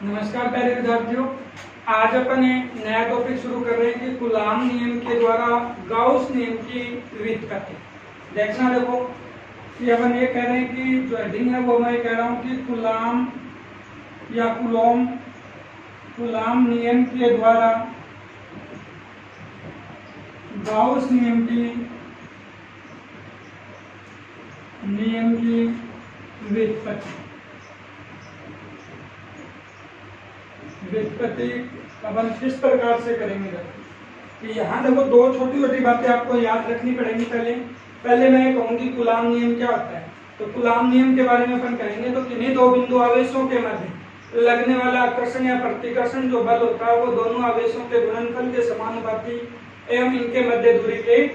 नमस्कार प्यारे विद्यार्थियों, आज अपन एक नया टॉपिक शुरू कर रहे हैं कि कूलाम नियम के द्वारा गाउस नियम की व्युत्पत्ति। देखना, देखो कि अपन ये कह रहे हैं कि जो हेडिंग है वो मैं कह रहा हूँ कि कूलाम या कूलाम नियम के द्वारा गाउस नियम की व्युत्पत्ति अपन किस प्रकार से करेंगे। कि यहाँ देखो दो छोटी छोटी बातें आपको याद रखनी पड़ेंगी। पहले मैं कहूँगी कूलाम नियम क्या होता है। तो कूलाम नियम के बारे में अपन कहेंगे तो किन्हीं दो बिंदु आवेशों के मध्य लगने वाला आकर्षण या प्रतिकर्षण जो बल होता है वो दोनों आवेशों के गुणनफल के समानुपाती एवं इनके मध्य दूरी के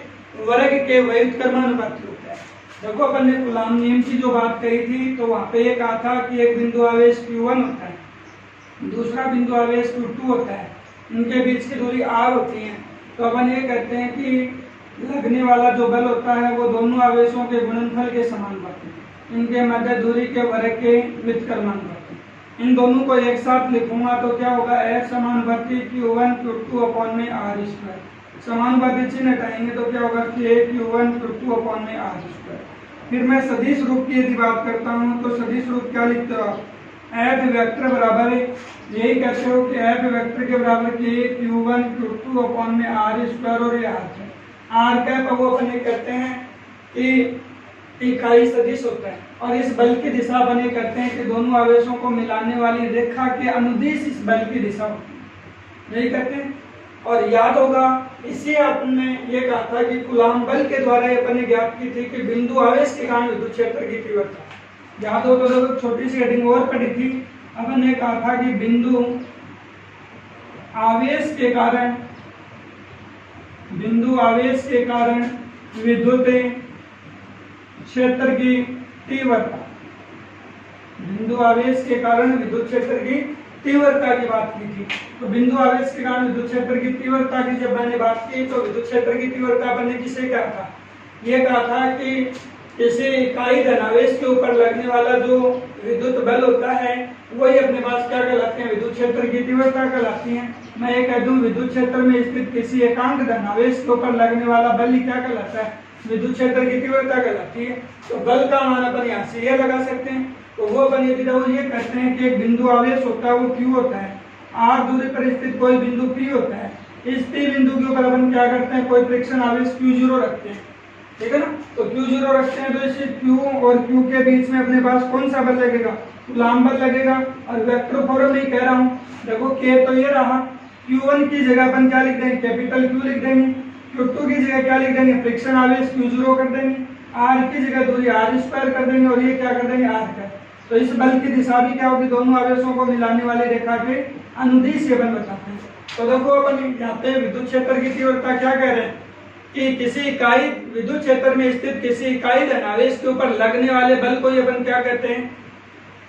वर्ग के व्युत्क्रमानुपाती होता है। देखो अपन ने कूलाम नियम की जो बात कही थी तो वहां पे ये कहा था कि एक बिंदु आवेश Q1 होता है, दूसरा बिंदु आवेश Q2 होता है, इनके बीच की दूरी R होती है। तो अपन ये कहते हैं कि लगने वाला जो बल होता है वो दोनों आवेशों के गुणनफल के समानुपाती, इनके मध्य दूरी के वर्ग के व्युत्क्रमानुपाती। इन दोनों को एक साथ लिखूंगा तो क्या होगा, F समानुपाती Q1 Q2 अपॉन में R स्क्वायर। समानुपाती चिन्ह हटाएंगे तो क्या होगा, K Q1 Q2 अपॉन में R स्क्वायर। फिर मैं सदिश रूप की यदि बात करता हूँ तो सदिश रूप क्या लिखते हो आप, F वेक्टर बराबर है, यही कहते हो कि F वेक्टर के बराबर K Q1 Q2 अपॉन में R स्क्वायर और ये R है। R कैप वो अपन ये कहते हैं कि इकाई सदिश होता है और इस बल की दिशा अपन ये कहते हैं कि दोनों आवेशों को मिलाने वाली रेखा के अनुदिश इस बल की दिशा होती है, यही कहते हैं। और याद होगा इसी आपने ये कहा था कि कूलाम बल के द्वारा अपन ने ज्ञात की थी कि बिंदु आवेश के कारण विद्युत क्षेत्र की तीव्रता। याद हो तो देखो छोटी सी हेडिंग और पढ़ी थी। अपन ने कहा था कि बिंदु आवेश के कारण विद्युत क्षेत्र की तीव्रता, बिंदु आवेश के कारण विद्युत क्षेत्र की तीव्रता की बात की थी। तो बिंदु आवेश के कारण विद्युत क्षेत्र की तीव्रता की जब मैंने बात की तो विद्युत क्षेत्र की तीव्रता अपन ने किसे कहा था, ये कहा था कि किसी इकाई धनावेश के ऊपर लगने वाला जो विद्युत बल होता है वही अपने पास क्या कहलाते हैं, विद्युत क्षेत्र की तीव्रता कहलाती है। मैं ये कह दूं विद्युत क्षेत्र में स्थित किसी एकांक धनावेश के ऊपर लगने वाला बल ही क्या कहलाता है, विद्युत क्षेत्र की तीव्रता कहलाती है। तो बल का मान अपन यहाँ से ये लगा सकते हैं। तो वो अपन यदि ये कहते हैं कि एक बिंदु आवेश होता है वो Q होता है, R दूरी पर स्थित कोई बिंदु P होता है, इस P बिंदु के ऊपर अपन क्या करते हैं, कोई फ्रिक्शन आवेश Q0 रखते हैं, ठीक है ना। तो Q0 रखते हैं तो इस Q और Q के बीच में अपने पास कौन सा बल लगेगा, कूलाम बल लगेगा। और वेक्टर फॉर्म में कह रहा हूँ, देखो K तो ये रहा, Q1 की जगह अपन क्या लिख देंगे, कैपिटल Q लिख देंगे, Q2 की जगह क्या लिख देंगे, फ्रिक्शन आवेश Q0 कर देंगे, R की जगह दूरी R स्क्वायर कर देंगे और ये क्या कर देंगे, R का। तो इस बल की दिशा भी क्या होगी, दोनों आवेशों को मिलाने वाली रेखा के अनुदिश ये बल बताते हैं। तो देखो अपन यहाँ पे विद्युत क्षेत्र की तीव्रता क्या कह रहे हैं कि किसी इकाई विद्युत क्षेत्र में स्थित किसी इकाई धनावेश के ऊपर लगने वाले बल को अपन क्या कहते हैं,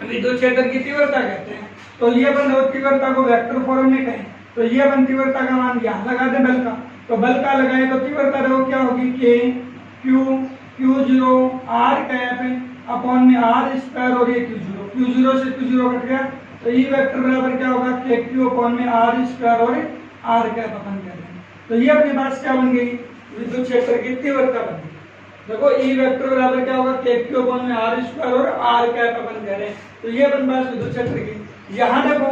विद्युत क्षेत्र की तीव्रता कहते हैं। तो ये अपन तीव्रता को वेक्टर फॉर्म में कहें तो ये अपन तीव्रता का मान यहाँ लगा दे बल का। तो बल का लगाए तो तीव्रता देखो क्या होगी, K Q0 R cap upon में R स्क्वायर और ये Q0 से Q0 कट गया तो ई वेक्टर बराबर क्या होगा, KQ अपॉन में R स्क्वायर और R कैप अपन कह रहे हैं। तो ये अपने पास क्या बन गई, विद्युत क्षेत्र की तीव्रता बन गई। देखो ई वेक्टर बराबर क्या होगा, KQ अपॉन में R स्क्वायर और R कैप अपन कह रहे हैं। तो ये अपन पास विद्युत क्षेत्र की। यहाँ देखो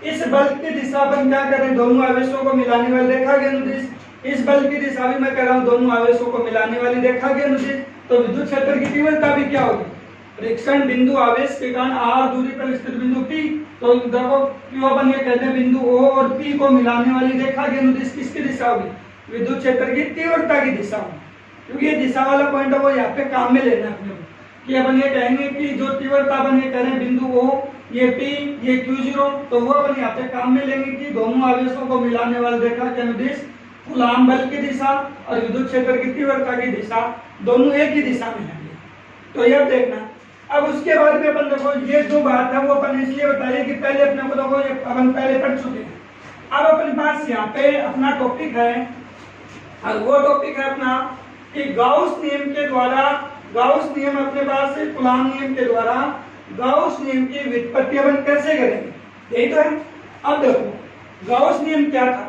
इस बल की दिशा अपन क्या कर रहे हैं, दोनों आवेशों को मिलाने वाली रेखा के अनुदिश। इस बल की दिशा भी मैं कह रहा हूँ दोनों आवेशों को मिलाने वाली रेखा के अनुदिश। तो विद्युत क्षेत्र की तीव्रता भी क्या होगी, फ्रिक्शन बिंदु आवेश के कारण R दूरी पर स्थित बिंदु P। तो देखो क्यों अपन ये कहते हैं बिंदु O और P को मिलाने वाली रेखा के अनुदिश किसकी दिशा होगी, विद्युत क्षेत्र की तीव्रता की दिशा होगी। क्योंकि ये दिशा वाला पॉइंट है वो यहाँ पे काम में लेना है अपने को। कि अपन ये कहेंगे कि जो तीव्रता अपन ये करें बिंदु O ये P ये Q0 तो वो अपन यहाँ पे काम में लेंगे कि दोनों आवेशों को मिलाने वाली रेखा के अनुदिश कूलाम बल की दिशा और विद्युत क्षेत्र की तीव्रता की दिशा दोनों एक ही दिशा में है। तो यह देखना। अब उसके बाद में अपन देखो ये जो बात है वो अपन इसलिए बताइए कि पहले अपने को देखो ये अपन पहले पढ़ चुके हैं। अब अपने पास यहाँ पे अपना टॉपिक है और वो टॉपिक है अपना कि गाउस नियम के द्वारा, गाउस नियम अपने पास से कूलाम नियम के द्वारा गाउस नियम की व्युत्पत्ति अपन कैसे करेंगे। यही तो है। अब देखो गाउस नियम क्या था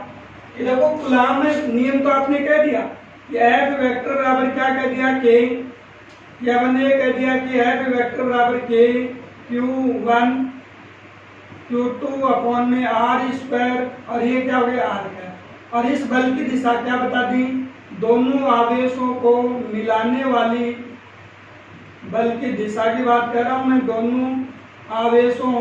कि देखो कूलॉम में नियम तो आपने कह दिया कि F वेक्टर बराबर क्या कह दिया K, या मैंने कह दिया कि F वेक्टर बराबर K Q1 Q2 अपॉन में R स्क्वायर, और ये क्या हो गया R है। और इस बल की दिशा क्या बता दी, दोनों आवेशों को मिलाने वाली बल की दिशा की बात कर रहा हूं मैं, दोनों आवेशों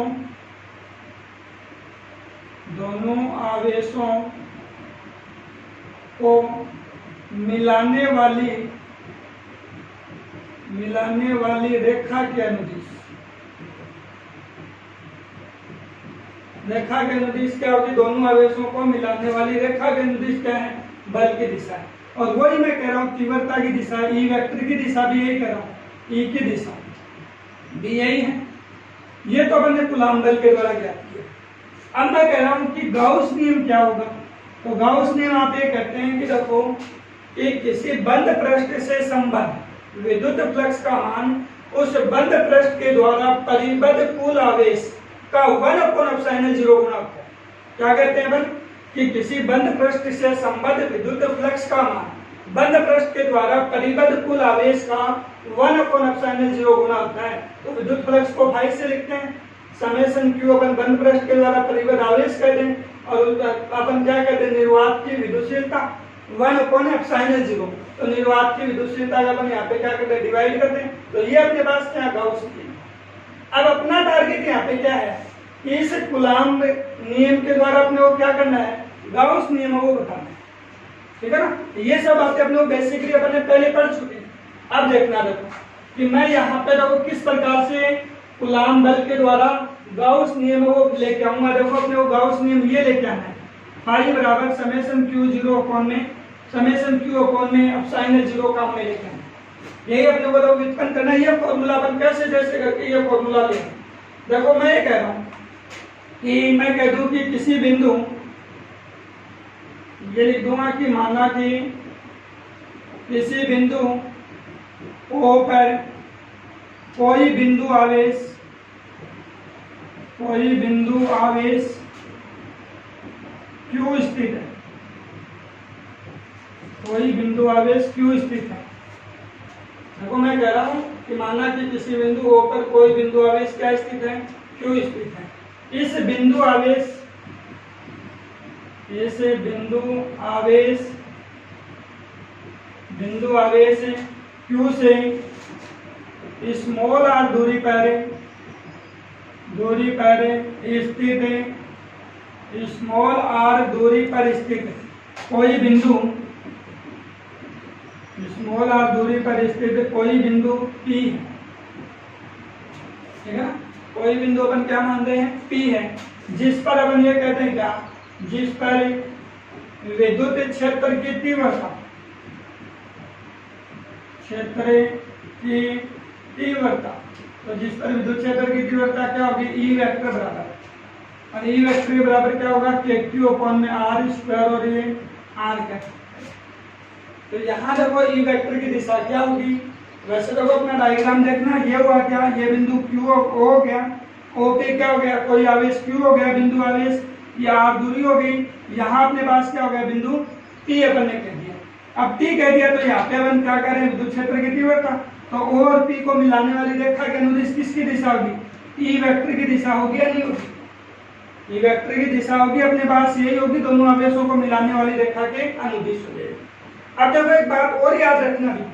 को मिलाने वाली रेखा के अनुदिश, रेखा के अनुदिश क्या होगी, दोनों आवेशों को मिलाने वाली रेखा के अनुदिश क्या है, बल की दिशा है। और वही मैं कह रहा हूँ तीव्रता की दिशा, ई वेक्टर की दिशा भी यही कह रहा हूँ, ई की दिशा भी यही है। ये तो अपन ने कूलॉम बल के द्वारा ज्ञात किया। अब मैं कह रहा हूँ कि गाउस नियम क्या होगा। तो गाउस नियम आप ये कहते हैं कि देखो कि किसी बंद पृष्ठ से संबद्ध विद्युत फ्लक्स का मान उस बंद पृष्ठ के द्वारा परिबद्ध कुल आवेश का 1/0 गुना होता है। क्या कहते हैं अपन कि किसी बंद पृष्ठ से संबद्ध विद्युत फ्लक्स का मान बंद पृष्ठ के द्वारा परिबद्ध कुल आवेश का 1/0 गुना होता है। तो विद्युत फ्लक्स को 5 से लिखते हैं, समेशन Q अपन बंद पृष्ठ के द्वारा परिबद्ध आवेश कर दें, और अपन क्या कहते हैं निर्वात की विद्युतशीलता 1/0। तो निर्वात की विद्युतशीलता का अपन यहाँ पे क्या करते हैं डिवाइड करते हैं। तो ये अपने पास क्या गाउस नियम। अब अपना टारगेट यहाँ पे क्या है कि इस कूलॉम नियम के द्वारा अपने को क्या करना है, गाउस नियम को बताना है, ठीक है ना। ये सब बातें अपने को बेसिकली अपने पहले पढ़ चुके हैं। अब देखना देखो कि मैं यहाँ पे देखो किस प्रकार से कूलॉम बल के द्वारा गाउस नियम को लेके आऊंगा। देखो अपने को गाउस नियम ये लेके आना है, फाई बराबर समेशन Q0 अपॉन में समेशन Q अपॉन में एप्सिलॉन 0 का में लेके आना है। यही अपने को देखो व्युत्पन्न करना है। ये फॉर्मूला अपन कैसे जैसे करके ये फॉर्मूला ले। देखो मैं ये कह रहा हूँ कि मैं कह दूं कि किसी बिंदु, ये लिख दूंगा कि माना कि किसी बिंदु O पर कोई बिंदु आवेश Q स्थित है, कोई बिंदु आवेश Q स्थित है। देखो मैं कह रहा हूं कि माना कि किसी बिंदु O पर कोई बिंदु आवेश क्या स्थित है, Q स्थित है। इस बिंदु आवेश Q से स्मॉल r दूरी पर स्थित है, स्मॉल r दूरी पर स्थित कोई बिंदु, स्मॉल r दूरी पर स्थित कोई बिंदु P है, ठीक है। कोई बिंदु अपन क्या मानते हैं, P है, जिस पर अपन ये कहते हैं क्या, जिस पर विद्युत क्षेत्र की तीव्रता, तो जिस पर विद्युत क्षेत्र की तीव्रता क्या होगी, ई वेक्टर बराबर, और ई वेक्टर के बराबर क्या होगा KQ अपॉन में R स्क्वायर, और ये R का। तो यहाँ देखो ई वेक्टर की दिशा क्या होगी। वैसे देखो अपना डायग्राम देखना, ये हुआ क्या, ये बिंदु Q हो गया, O पे क्या हो गया, कोई आवेश Q हो गया बिंदु आवेश, ये R दूरी हो गई। यहाँ अपने पास क्या हो गया बिंदु T अपन ने कह दिया। अब T कह दिया तो यहाँ पे अपन क्या करें, विद्युत क्षेत्र की तीव्रता, तो O और P को मिलाने वाली रेखा के अनुदिश किसकी दिशा होगी, ई वेक्टर की दिशा होगी या नहीं होगी, ई वेक्टर की दिशा होगी अपने पास यही होगी, दोनों आवेशों को मिलाने वाली रेखा के अनुदिश हो जाएगी। अब देखो एक बात और याद रखना भी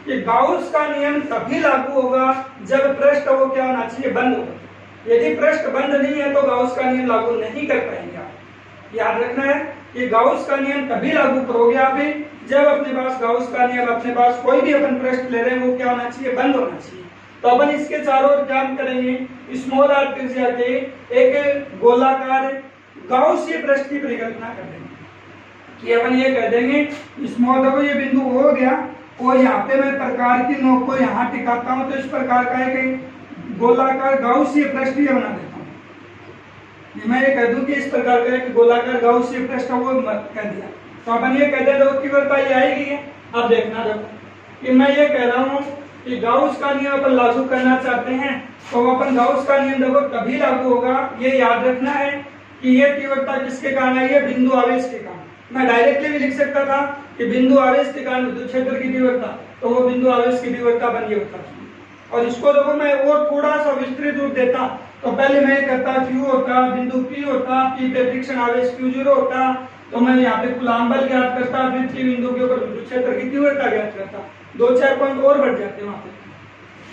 कि गाउस का नियम तभी लागू होगा जब पृष्ठ वो क्या होना चाहिए, बंद होगा। यदि पृष्ठ बंद नहीं है तो गाउस का नियम लागू नहीं कर पाएंगे आप। याद रखना है कि गाउस का नियम तभी लागू करोगे आप जब अपने पास गाउस का नियम, अपने पास कोई भी अपन पृष्ठ ले रहे हैं वो क्या होना चाहिए, बंद होना चाहिए। तो अपन इसके चारों ओर क्या करेंगे, स्मॉल r त्रिज्या के एक गोलाकार गाउसीय पृष्ठ की परिकल्पना कर देंगे कि अपन ये कह देंगे स्मॉल, देखो ये बिंदु हो गया, और यहाँ पे मैं प्रकार की नोक को यहाँ टिकाता हूँ, तो इस प्रकार का एक गोलाकार गाउसीय पृष्ठ ये बना देता हूँ। मैं ये कह दूं कि इस प्रकार का एक गोलाकार गाउसीय पृष्ठ वो कह दिया, तो अपन ये कह दें तो तीव्रता ये आएगी है। अब देखना देखो कि मैं ये कह रहा हूँ कि गाउस का नियम अपन लागू करना चाहते हैं, तो अपन गाउस का नियम देखो कभी लागू होगा, ये याद रखना है कि ये तीव्रता किसके कारण आई है, बिंदु आवेश के कारण। मैं डायरेक्टली भी लिख सकता था कि बिंदु आवेश के कारण विद्युत क्षेत्र की तीव्रता, तो वो बिंदु आवेश की तीव्रता बन गई होता। और इसको देखो मैं और थोड़ा सा विस्तृत रूप देता, तो पहले मैं करता Q होता, बिंदु P होता, P पे फ्रिक्शन आवेश Q0 होता, तो मैं यहाँ पे कूलम्ब बल ज्ञात करता, फिर P बिंदु के ऊपर विद्युत क्षेत्र की तीव्रता ज्ञात करता, 2-4 पॉइंट और बढ़ जाते वहां पे,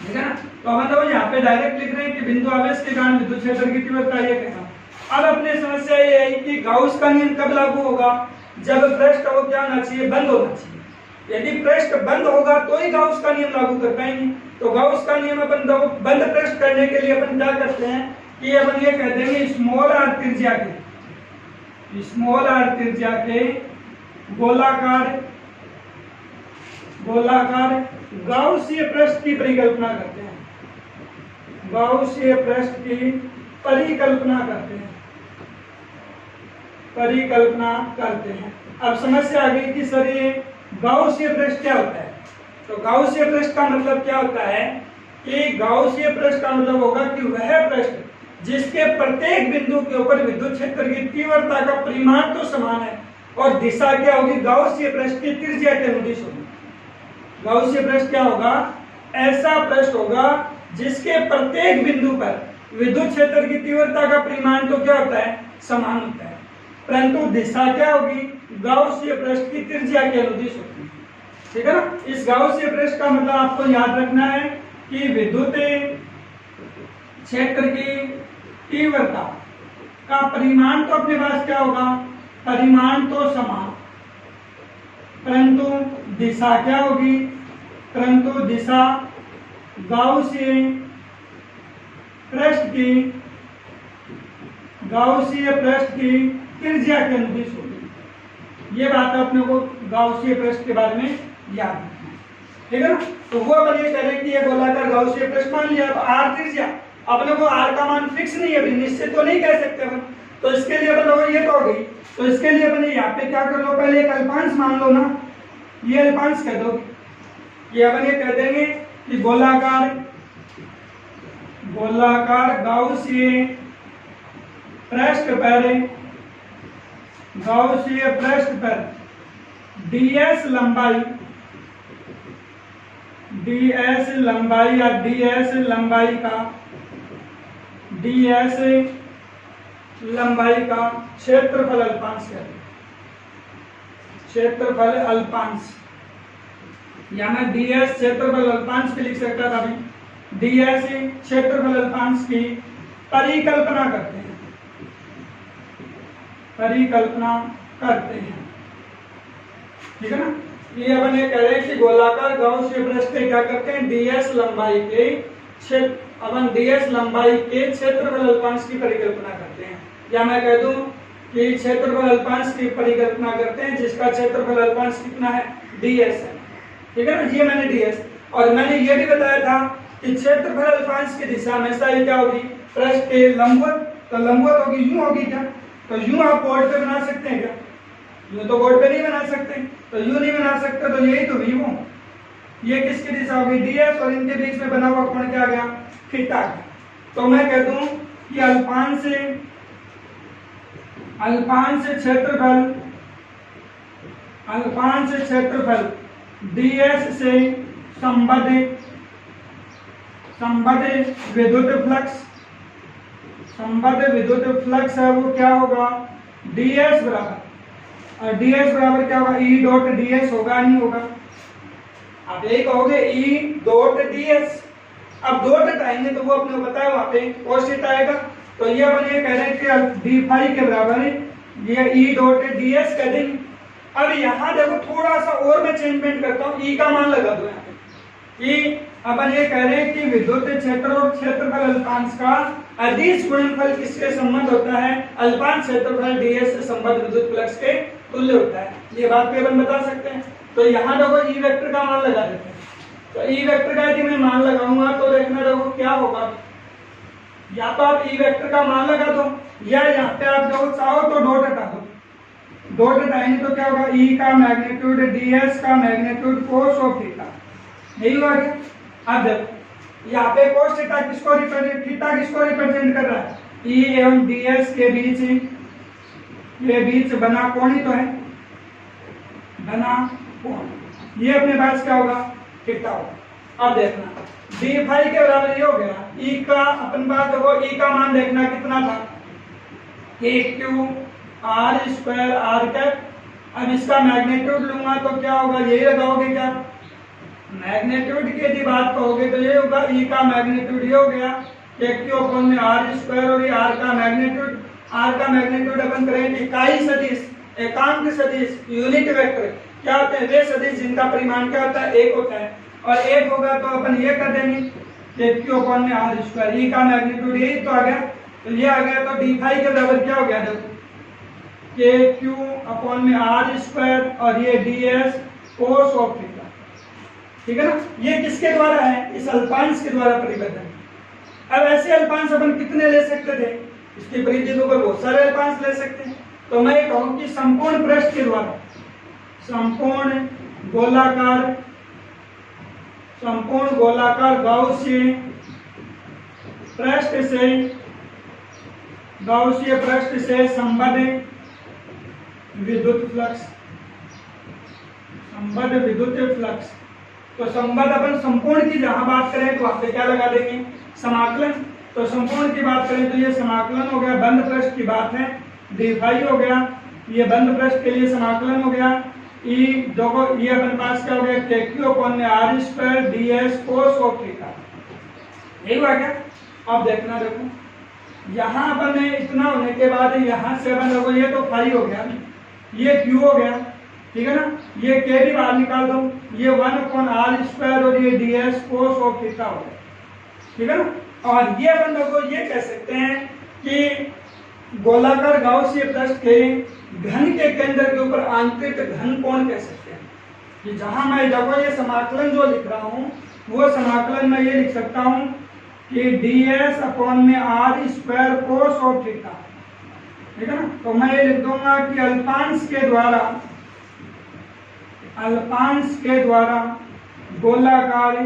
ठीक है ना। तो मतलब यहाँ पे डायरेक्ट लिख रहे हैं कि बिंदु आवेश के कारण विद्युत क्षेत्र की तीव्रता, ये कहना। अब अपनी समस्या ये है कि गाउस का नियम कब लागू होगा, जब पृष्ठ वो क्या होना चाहिए, बंद होना चाहिए। यदि पृष्ठ बंद होगा तो ही गाउस का नियम लागू कर पाएंगे। तो गाउस का नियम अपन बंद पृष्ठ करने के लिए अपन क्या करते हैं कि अपन ये कह देंगे स्मॉल आर त्रिज्या के गोलाकार गाउसीय पृष्ठ की परिकल्पना करते हैं, गाउसीय पृष्ठ की परिकल्पना करते हैं। अब समस्या आ गई कि सर ये गाउसीय पृष्ठ क्या होता है। तो गाउसीय पृष्ठ का मतलब क्या होता है कि गाउसीय पृष्ठ का मतलब होगा कि वह पृष्ठ जिसके प्रत्येक बिंदु के ऊपर विद्युत क्षेत्र की तीव्रता का परिमाण तो समान है और दिशा क्या होगी, गाउसीय पृष्ठ की त्रिज्या के अनुदिश होगी। गाउसीय पृष्ठ क्या होगा, ऐसा पृष्ठ होगा जिसके प्रत्येक बिंदु पर विद्युत क्षेत्र की तीव्रता का परिमाण तो क्या होता है, समान होता है, परंतु दिशा क्या होगी, गाउसीय पृष्ठ की त्रिज्या के अनुदिश होती है, ठीक है ना। इस गाउसीय पृष्ठ का मतलब आपको याद रखना है कि विद्युत क्षेत्र की तीव्रता का परिमाण तो अपने पास क्या होगा, परिमाण तो समान, परंतु दिशा क्या होगी, परंतु दिशा गाउसीय पृष्ठ की त्रिज्या के अनुदिश होगी। ये बात अपने को गाउसीय पृष्ठ के बारे में याद रखना है, ठीक है ना। तो वो अपन ये कह रहे हैं कि ये गोलाकार गाउसीय पृष्ठ मान लिया। अब आर त्रिज्या, अपने को आर का मान फिक्स नहीं है, अभी निश्चित तो नहीं कह सकते अपन, तो इसके लिए अपन ये तो हो गई, तो इसके लिए अपन यहाँ पे क्या कर लो, पहले एक अल्पांश मान लो ना, ये अल्पांश कह दो, ये अपन ये कह देंगे कि गोलाकार गाउसीय पृष्ठ पर ds लंबाई या ds लंबाई का क्षेत्रफल अल्पांश कहते हैं, क्षेत्रफल अल्पांश, या मैं ds क्षेत्रफल अल्पांश भी लिख सकता था, अभी ds क्षेत्रफल अल्पांश की परिकल्पना करते हैं, ठीक है ना। ये अपन ये कह रहे हैं कि गोलाकार गाउसीय पृष्ठ पे क्या करते हैं, ds लंबाई के क्षेत्रफल अल्पांश की परिकल्पना करते हैं, या मैं कह दूं कि क्षेत्रफल अल्पांश की परिकल्पना करते हैं जिसका क्षेत्रफल अल्पांश कितना है, ds है, ठीक है ना। ये मैंने ds, और मैंने ये भी बताया था कि क्षेत्रफल अल्पांश की दिशा हमेशा ही क्या होगी, पृष्ठ के लंबवत, तो लंबवत होगी, यूं होगी क्या, तो यूं आप बोर्ड पे बना सकते हैं क्या, यूं तो बोर्ड पे नहीं बना सकते, तो यूं नहीं बना सकते, तो यही तो v, ये किसकी दिशा होगी, ds, और इनके बीच में बना हुआ कोण क्या गया, थीटा। तो मैं कह दूं कि अल्पांश क्षेत्रफल ds से संबद्ध विद्युत फ्लक्स है, वो क्या होगा, ds बराबर, और ds बराबर क्या होगा, E डॉट ds होगा, नहीं होगा, आप यही कहोगे E डॉट ds। अब डॉट हटाएंगे तो वो अपने को पता है वहां पे cos थीटा आएगा, तो ये अपन ये कह रहे हैं कि d फाई के बराबर है, ये E डॉट ds कह देंगे। अब यहाँ देखो थोड़ा सा और मैं चेंजमेंट करता हूँ, E का मान लगा दो यहाँ पे, E अपन ये कह रहे हैं कि विद्युत क्षेत्र और क्षेत्रफल अल्पांश का अदिश गुणनफल किसके संबंध होता है, अल्पांश क्षेत्रफल ds से संबद्ध विद्युत फ्लक्स के तुल्य होता है, ये बात भी अपन बता सकते हैं। तो यहाँ देखो E वेक्टर का मान लगा देते हैं, तो E वेक्टर का यदि मैं मान लगाऊंगा तो देखना देखो क्या होगा, या तो आप E वेक्टर का मान लगा दो, या यहाँ पे आप देखो चाहो तो डॉट हटा दो, डॉट हटाएंगे तो क्या होगा, E का मैग्नीट्यूड ds का मैग्नीट्यूड cos ऑफ थीटा, यही हुआ क्या। अब देखो यहाँ पे cos थीटा किसको रिप्रेजेंट कर रहा है? E एवं ds के बीच बना कोण ही तो है, बना कोण। ये अपने पास क्या होगा? थीटा होगा। अब देखना d फाई के बराबर ये हो गया। E का अपन बात देखो, E का मान देखना कितना था? KQ r square r cap. अब इसका मैग्नीट्यूड लूंगा तो क्या होगा? यही लगाओगे क्या? मैग्नीट्यूड की यदि बात करोगे तो ये होगा E का मैग्नीट्यूड ये हो गया KQ अपॉन में r स्क्वायर, और ये r का मैग्नीट्यूड अपन करेंगे इकाई सदिश, एकांक सदिश, यूनिट वेक्टर क्या होते हैं? वे सदिश जिनका परिमाण क्या होता है? 1 होता है। और 1 होगा तो अपन ये कर देंगे KQ अपॉन में r स्क्वायर। E का मैग्नीट्यूड यही तो आ गया, तो ये आ गया। तो d फाई के बराबर क्या हो गया? देखो KQ अपॉन में r स्क्वायर और ये ds कोस ऑफ थीटा, ठीक है ना। ये किसके द्वारा है? इस अल्पांश के द्वारा परिबद्ध है। अब ऐसे अल्पांश अपन कितने ले सकते थे? इसकी परिधि के ऊपर बहुत सारे अल्पांश ले सकते हैं। तो मैं ये कहूं कि संपूर्ण पृष्ठ के द्वारा, संपूर्ण गोलाकार गाउसीय पृष्ठ से संबद्ध विद्युत फ्लक्स। तो संबद्ध अपन संपूर्ण की जहां बात करें तो वहां पे क्या लगा देंगे? समाकलन। तो संपूर्ण की बात करें तो ये समाकलन हो गया, बंद पृष्ठ की बात है, d फाई हो गया, ये बंद पृष्ठ के लिए समाकलन हो गया। E देखो ये अपन पास क्या हो गया? KQ अपॉन में r square ds cos of theta, यही हुआ क्या? अब देखना, देखो यहाँ अपन ने इतना होने के बाद यहाँ से अपन देखो ये तो फाई हो गया, ये Q हो गया, ठीक है ना। ये K भी बाहर निकाल दो, ये 1 अपॉन r स्क्वायर और ये ds कोस ऑफ थीटा हो गया, ठीक है ना। और ये अपन देखो ये कह सकते हैं कि गोलाकार गाउसीय पृष्ठ के घन के केंद्र के ऊपर आंतरिक घन कोण कह सकते हैं। कि जहां मैं देखो ये समाकलन जो लिख रहा हूं वो समाकलन में ये लिख सकता हूं कि ds अपॉन में r square cos of theta, ठीक है ना। तो मैं ये लिख दूंगा कि अल्पांश के द्वारा गोलाकार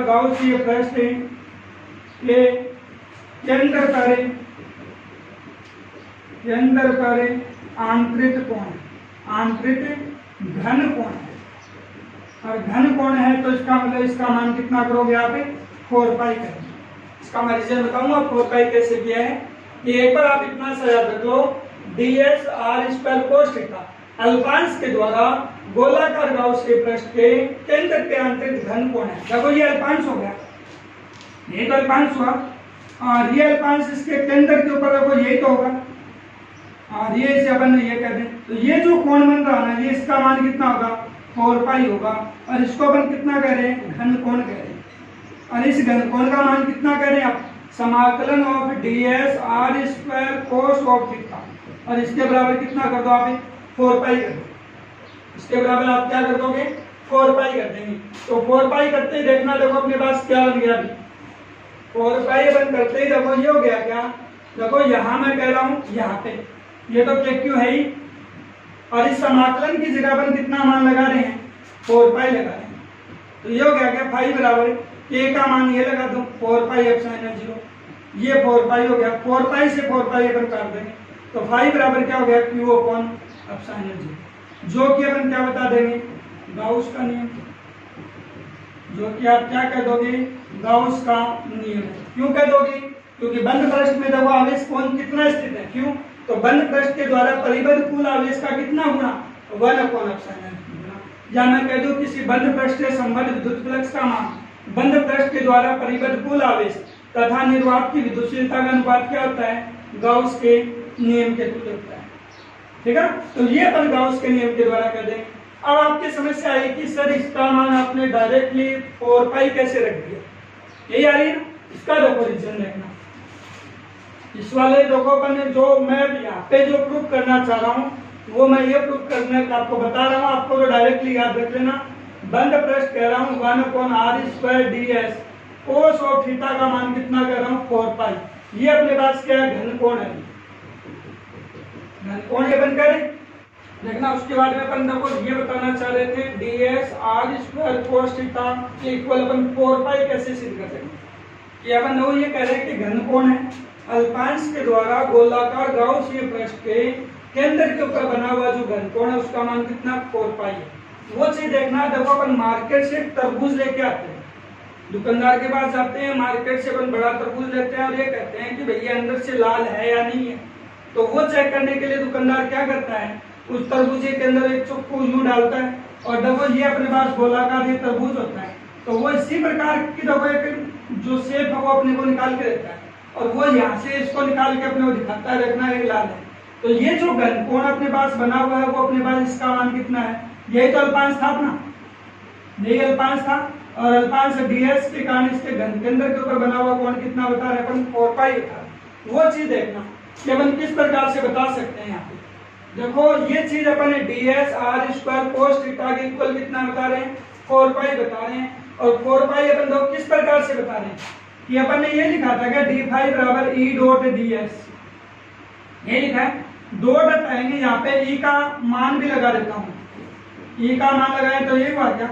गाउसीय पृष्ठ के केंद्र पर आंतरिक घन कोण है। और घन कोण है तो इसका मतलब इसका मान कितना करोगे आप? 4 पाई करेंगे। इसका मैं रीजन बताऊंगा 4 पाई कैसे किया है। कि एक बार आप इतना सा याद रख लो, ds r square cos theta अल्पांश के द्वारा गोलाकार गाउसीय पृष्ठ के केंद्र पे आंतरिक घन कोण है। देखो ये अल्पांश हो गया, ये तो अल्पांश हुआ, और ये अल्पांश इसके केंद्र के ऊपर देखो यही तो होगा, और ये इसे अपन ये कह दें तो ये जो कोण बन रहा है ना, ये इसका मान कितना होगा? 4 पाई होगा। और इसको अपन कितना कह रहे हैं? घन कोण कह रहे हैं। और इस घन कोण का मान कितना कह रहे हैं आप? समाकलन of ds r square cos of theta, और इसके बराबर कितना कर दो आप? 4 पाई कर दो। इसके बराबर आप क्या कर दोगे? 4 पाई कर देंगे। तो 4 पाई करते ही देखना, देखो अपने पास क्या बन गया? 4 पाई बन करते ही देखो ये हो गया क्या? देखो यहाँ मैं कह रहा हूँ, यहाँ पे ये तो KQ है ही, और इस समाकलन की जगह अपन कितना मान लगा रहे हैं? 4 पाई लगा रहे हैं। तो ये हो गया क्या? फाई बराबर K का मान ये लगा दो 4 पाई एप्सिलॉन 0, ये 4 पाई हो गया। 4 पाई से 4 पाई अपन काट देंगे तो फाई बराबर क्या हो गया? Q अपॉन एप्सिलॉन 0, जो कि अपन क्या बता देंगे? गाउस का नियम, जो कि आप क्या कह दोगे? गाउस का नियम। क्यों कह दोगे? क्योंकि बंद पृष्ठ में देखो आवेश कोण कितना स्थित है। क्यों? तो बंद पृष्ठ के द्वारा परिबद्ध कुल आवेश का कितना गुणा? 1 अपॉन एप्सिलॉन 0। या मैं कह दूं किसी बंद पृष्ठ से संबद्ध विद्युत फ्लक्स का मान बंद पृष्ठ के द्वारा परिबद्ध कुल आवेश तथा निर्वात की विद्युतशीलता का अनुपात क्या होता है? गाउस के नियम के तुल्य होता है, ठीक है। तो ये अपन गाउस के नियम के द्वारा कर देंगे। अब आपकी समस्या आई कि सर इसका मान आपने डायरेक्टली 4 पाई कैसे रख दिया? यही आ रही है ना। इसका देखो रीजन देखना, इस वाले देखो अपन जो मैं यहाँ पे जो प्रूफ करना चाह रहा हूँ वो मैं ये प्रूफ करने का आपको बता रहा हूँ। आपको तो डायरेक्टली याद रख लेना, बंद पृष्ठ कह रहा हूँ 1 upon r square ds cos of theta का मान कितना कह रहा हूँ? 4 पाई। ये अपने पास क्या है? घन कोण है। घनकोण ये बन करें। देखना उसके बाद में अपन देखो ये बताना चाह रहे थे ds r square cos theta equal upon 4 pi कैसे सिद्ध कर सकते। ये अपन लोग ये कह रहे हैं कि घनकोण है अल्पांश के द्वारा गोलाकार गाउसीय पृष्ठ के केंद्र के ऊपर बना हुआ जो घनकोण है उसका मान कितना 4 पाई है। वो चीज देखना, देखो अपन मार्केट से तरबूज लेके आते हैं, दुकानदार के पास जाते हैं, मार्केट से अपन बड़ा तरबूज लेते हैं और ये कहते हैं कि भैया अंदर से लाल है या नहीं है। तो वो चेक करने के लिए दुकानदार क्या करता है, उस तरबूजे के अंदर एक चुक्कू यूं डालता है और देखो ये अपने पास गोलाकार ये तरबूज होता है, तो वो इसी प्रकार की देखो एक जो शेप है वो अपने को निकाल के देता है और वो यहाँ से इसको निकाल के अपने को दिखाता है, रखना एक लाल है। तो ये जो घनकोण अपने पास बना हुआ है वो अपने पास इसका मान कितना है, यही तो अल्पांश था अपना, यही अल्पांश था और अल्पांश ds के कारण इसके घन केंद्र के ऊपर बना हुआ कोण कितना बता रहे हैं अपन 4 पाई बता रहे। वो चीज देखना कि अपन किस प्रकार से बता सकते हैं। यहाँ पे देखो ये चीज अपन ds r square cos theta के इक्वल कितना बता रहे हैं 4 पाई बता रहे हैं और 4 पाई अपन दो किस प्रकार से बता रहे हैं कि अपन ने ये लिखा था कि d फाई बराबर e डॉट ds, ये लिखा है। दो डॉट आएंगे यहाँ पे e का मान भी लगा देता हूँ, e का मान लगाए तो ये हुआ क्या,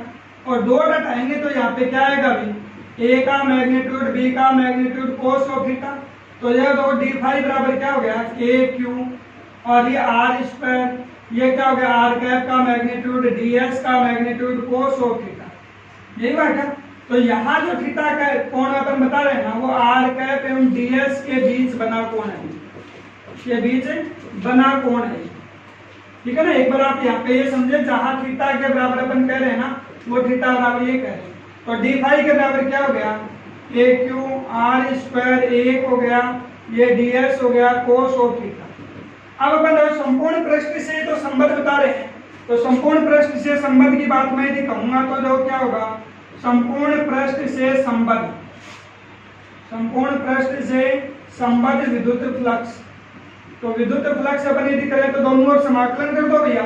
और दो डॉट आएंगे तो यहाँ पे क्या आएगा भी a का मैग्नीट्यूड b का मैग्नीट्यूड cos ऑफ थीटा। तो यह दो d फाई बराबर क्या हो गया a q और ये r स्क्वायर, ये क्या हो गया r कैप का मैग्नीट्यूड ds का मैग्नीट्यूड cos ऑफ थीटा, यही बात है। तो यहाँ जो थीटा का कोण अपन बता रहे हैं ना वो r कैप एवं ds के बीच बना कोण है, ये बीच बना कोण है, ठीक है ना। एक बार आप यहाँ पे ये समझे जहां थीटा के बराबर अपन कह रहे हैं ना वो थीटा बराबर ये कह रहे हैं। तो डी फाई के बराबर क्या हो गया ए क्यू आर स्क्वायर एक हो गया, ये ds हो गया कोस ऑफ थीटा। अब अपन संपूर्ण पृष्ठ से तो संबंध बता रहे हैं, तो संपूर्ण पृष्ठ से संबंध की बात मैं यदि कहूंगा तो जो क्या होगा संपूर्ण पृष्ठ से संबंध, संपूर्ण पृष्ठ से संबंध विद्युत फ्लक्स। तो विद्युत फ्लक्स अपन यदि करें तो दोनों ओर समाकलन कर दो भैया,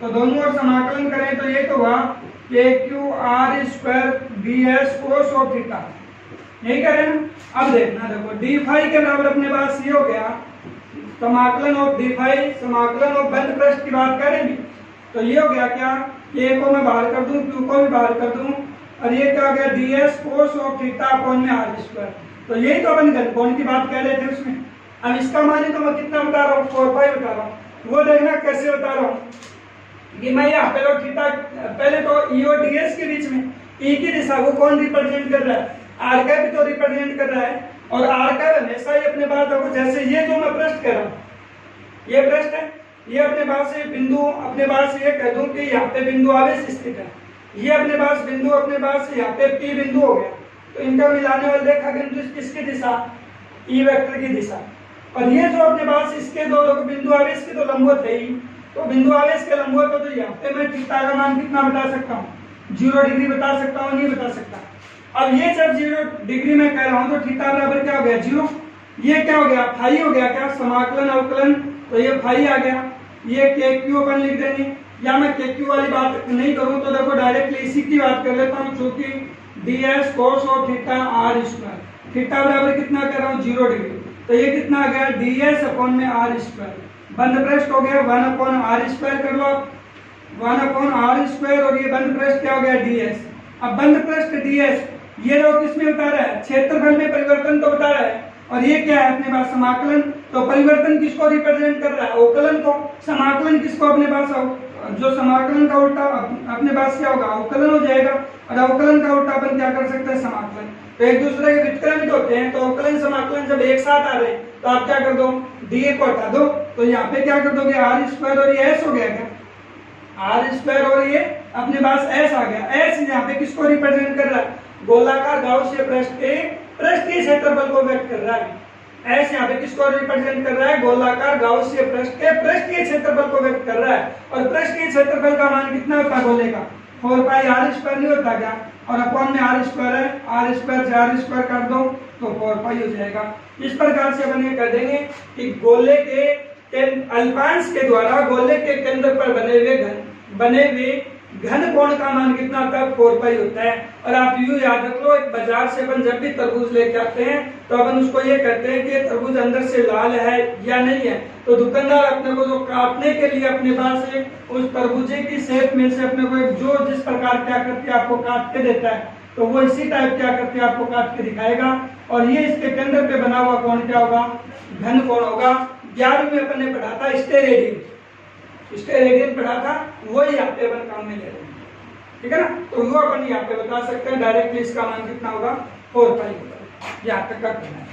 तो दोनों ओर समाकलन करें तो ये तो हुआ A Q R square ds cos of theta, यही करें ना। अब देखना देखो डी फाई के बराबर अपने पास ये हो गया समाकलन ऑफ डी फाई, समाकलन ऑफ बंद पृष्ठ की बात करेंगे तो ये हो गया क्या, ए को मैं बाहर कर दूं, क्यू को भी बाहर कर दूं और ये क्या हो गया ds cos of theta upon में आर स्क्वायर। तो यही तो अपन घनकोण की बात कह रहे थे उसमें। अब इसका मान तो मैं कितना बता रहा हूँ 4 पाई बता रहा हूँ, वो देखना कैसे बता रहा हूँ कि मैं यहाँ पे थीटा पहले तो ई और ds के बीच में ई की दिशा को कौन रिप्रेजेंट कर रहा है, आर का भी तो रिप्रेजेंट कर रहा है और आर का हमेशा ही अपने पास देखो जैसे ये जो मैं पृष्ठ कर रहा हूँ ये पृष्ठ है, ये अपने पास से बिंदु अपने पास से ये कह दूं कि यहाँ पे बिंदु आवेश स्थित है, ये अपने पास बिंदु अपने पास यहाँ पे पी बिंदु हो गया। तो इनका मिलाने वाले देखा किसकी दिशा ई वेक्टर की दिशा, और ये जो अपने पास इसके दो बिंदु आवेश के तो लंबवत है ही, तो बिंदु आवेश के लंबवत हो तो यहाँ पे मैं थीटा का मान कितना बता सकता हूँ 0 डिग्री बता सकता हूँ, नहीं बता सकता। अब ये जब 0 डिग्री में कह रहा हूँ तो थीटा बराबर क्या हो गया 0, ये क्या हो गया फाई हो गया क्या समाकलन अवकलन, तो ये फाई आ गया, ये के क्यू अपन लिख देंगे, या मैं के क्यू वाली बात नहीं करूँ तो देखो डायरेक्टली इसी की बात कर लेता हूँ चूंकि ds cos of theta R square, theta बराबर कितना कर रहा हूँ 0 डिग्री, तो ये कितना आ गया ds अपॉन में आर स्क्वायर, बंद पृष्ठ हो गया 1 अपॉन आर स्क्वायर कर लो 1 अपॉन आर स्क्वायर और ये बंद पृष्ठ क्या हो गया ds। अब बंद पृष्ठ ds ये लोग किसमें बता रहा है क्षेत्रफल में परिवर्तन तो बता रहा है, और ये क्या है अपने पास समाकलन, तो परिवर्तन किसको रिप्रेजेंट कर रहा है अवकलन को, समाकलन किसको अपने पास जो समाकलन का उल्टा अपने पास क्या होगा अवकलन हो जाएगा, और अवकलन का उल्टा अपन क्या कर सकते हैं समाकलन। तो एक दूसरे के व्युत्क्रमित होते हैं, तो अवकलन समाकलन जब एक साथ आ रहे हैं तो आप क्या कर दो डी को हटा दो, तो यहाँ पे क्या कर दोगे आर स्क्वायर और ये एस हो गया क्या आर स्क्वायर और ये अपने पास एस आ गया। एस यहाँ पे किसको रिप्रेजेंट कर रहा है गोलाकार गाउसीय पृष्ठ के पृष्ठीय क्षेत्रफल को व्यक्त कर रहा है। एस यहाँ पे किसको रिप्रेजेंट कर रहा है गोलाकार गाउसीय पृष्ठ के पृष्ठीय क्षेत्रफल को व्यक्त कर रहा है, और पृष्ठीय क्षेत्रफल का मान कितना होता है गोले का 4 पाई आर स्क्वायर नहीं होता क्या, और अपॉन में आर स्क्वायर है, आर स्क्वायर से आर स्क्वायर कर दो तो 4 पाई हो जाएगा। इस प्रकार से अपन ये कह देंगे कि गोले के अल्पांश के द्वारा गोले के केंद्र पर बने हुए घन कोण का मान कितना होता है, 4 पाई होता है। और आप यूं याद रख लो, एक बाजार से अपन जब भी तरबूज लेके आते हैं तो अपन उसको ये कहते हैं कि ये तरबूज अंदर से लाल है या नहीं है। तो दुकानदार अपने को जो काटने के लिए अपने पास एक उस तरबूजे की शेप में से अपने को एक जो जिस प्रकार क्या करके आपको काट के देता है, तो वो इसी टाइप क्या करके आपको काट के दिखाएगा। और ये इसके केंद्र पे बना हुआ कोण क्या होगा, घन कोण होगा। 11वीं में अपन ने पढ़ा था स्टेरेडियन पढ़ा था, वही यहाँ पे अपन काम में ले रहे हैं, ठीक है ना। तो वो अपन यहाँ पे बता सकते हैं डायरेक्टली इसका मान कितना होगा, 4 पाई होगा। यहाँ तक का करना है।